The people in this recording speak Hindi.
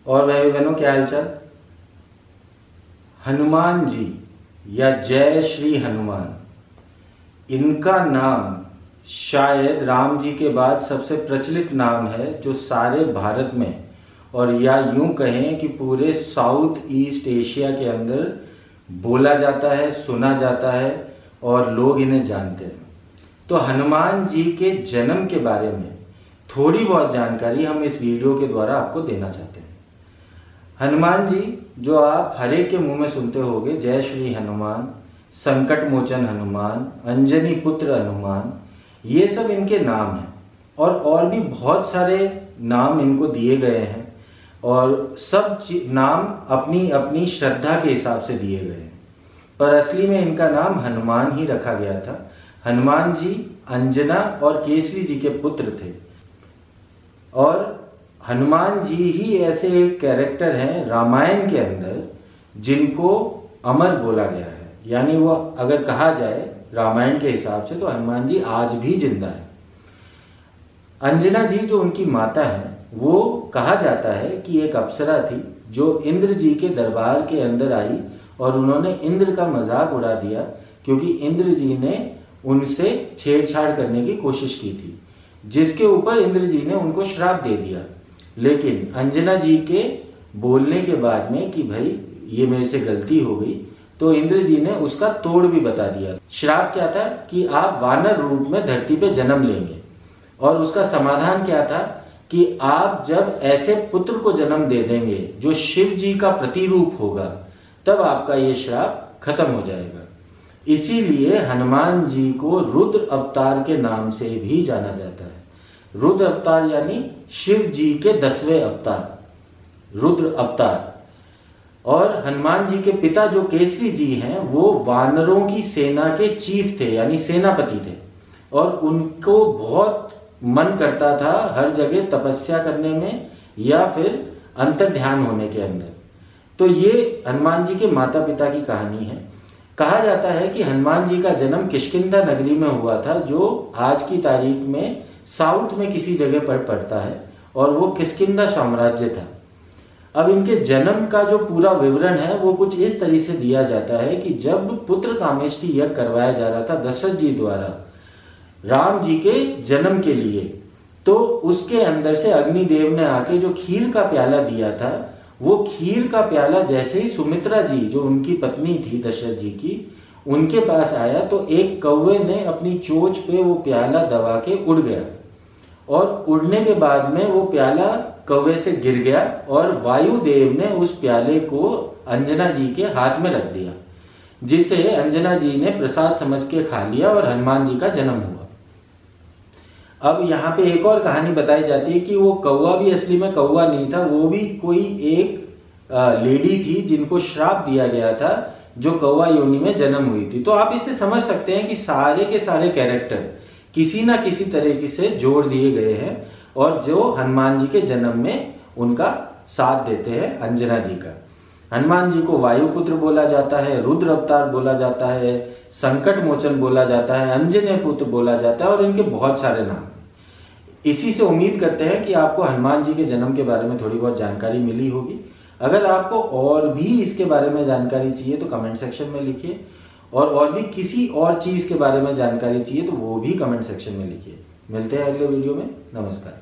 और भाई बहनों, क्या हालचाल। हनुमान जी या जय श्री हनुमान, इनका नाम शायद राम जी के बाद सबसे प्रचलित नाम है जो सारे भारत में, और या यूं कहें कि पूरे साउथ ईस्ट एशिया के अंदर बोला जाता है, सुना जाता है और लोग इन्हें जानते हैं। तो हनुमान जी के जन्म के बारे में थोड़ी बहुत जानकारी हम इस वीडियो के द्वारा आपको देना चाहते हैं। हनुमान जी जो आप हर एक के मुंह में सुनते होंगे, जय श्री हनुमान, संकट मोचन हनुमान, अंजनी पुत्र हनुमान, ये सब इनके नाम हैं। और भी बहुत सारे नाम इनको दिए गए हैं और सब नाम अपनी अपनी श्रद्धा के हिसाब से दिए गए हैं, पर असली में इनका नाम हनुमान ही रखा गया था। हनुमान जी अंजना और केसरी जी के पुत्र थे और हनुमान जी ही ऐसे एक कैरेक्टर हैं रामायण के अंदर जिनको अमर बोला गया है। यानी वो अगर कहा जाए रामायण के हिसाब से तो हनुमान जी आज भी जिंदा है। अंजना जी जो उनकी माता है, वो कहा जाता है कि एक अप्सरा थी जो इंद्र जी के दरबार के अंदर आई और उन्होंने इंद्र का मजाक उड़ा दिया क्योंकि इंद्र जी ने उनसे छेड़छाड़ करने की कोशिश की थी, जिसके ऊपर इंद्र जी ने उनको श्राप दे दिया। लेकिन अंजना जी के बोलने के बाद में कि भाई ये मेरे से गलती हो गई, तो इंद्र जी ने उसका तोड़ भी बता दिया। श्राप क्या था कि आप वानर रूप में धरती पे जन्म लेंगे, और उसका समाधान क्या था कि आप जब ऐसे पुत्र को जन्म दे देंगे जो शिव जी का प्रतिरूप होगा, तब आपका ये श्राप खत्म हो जाएगा। इसीलिए हनुमान जी को रुद्र अवतार के नाम से भी जाना जाता है। रुद्र अवतार यानी शिव जी के 10वें अवतार, रुद्र अवतार। और हनुमान जी के पिता जो केसरी जी हैं, वो वानरों की सेना के चीफ थे, यानी सेनापति थे, और उनको बहुत मन करता था हर जगह तपस्या करने में या फिर अंतर ध्यान होने के अंदर। तो ये हनुमान जी के माता पिता की कहानी है। कहा जाता है कि हनुमान जी का जन्म किष्किंधा नगरी में हुआ था, जो आज की तारीख में साउथ में किसी जगह पर पड़ता है, और वो किष्किंधा साम्राज्य था। अब इनके जन्म का जो पूरा विवरण है वो कुछ इस तरीके से दिया जाता है कि जब पुत्र कामेष्टि यज्ञ करवाया जा रहा था दशरथ जी द्वारा राम जी के जन्म के लिए, तो उसके अंदर से अग्निदेव ने आके जो खीर का प्याला दिया था, वो खीर का प्याला जैसे ही सुमित्रा जी जो उनकी पत्नी थी दशरथ जी की, उनके पास आया, तो एक कौवे ने अपनी चोंच पे वो प्याला दबा के उड़ गया, और उड़ने के बाद में वो प्याला कौवे से गिर गया और वायुदेव ने उस प्याले को अंजना जी के हाथ में रख दिया, जिसे अंजना जी ने प्रसाद समझ के खा लिया और हनुमान जी का जन्म हुआ। अब यहाँ पे एक और कहानी बताई जाती है कि वो कौवा भी असली में कौवा नहीं था, वो भी कोई एक लेडी थी जिनको श्राप दिया गया था, जो कौवा योनि में जन्म हुई थी। तो आप इसे समझ सकते हैं कि सारे के सारे कैरेक्टर किसी ना किसी तरीके से जोड़ दिए गए हैं और जो हनुमान जी के जन्म में उनका साथ देते हैं। अंजना जी का, हनुमान जी को वायुपुत्र बोला जाता है, रुद्र अवतार बोला जाता है, संकट मोचन बोला जाता है, अंजनी पुत्र बोला जाता है, और इनके बहुत सारे नाम। इसी से उम्मीद करते हैं कि आपको हनुमान जी के जन्म के बारे में थोड़ी बहुत जानकारी मिली होगी। अगर आपको और भी इसके बारे में जानकारी चाहिए तो कमेंट सेक्शन में लिखिए, और भी किसी और चीज़ के बारे में जानकारी चाहिए तो वो भी कमेंट सेक्शन में लिखिए। मिलते हैं अगले वीडियो में। नमस्कार।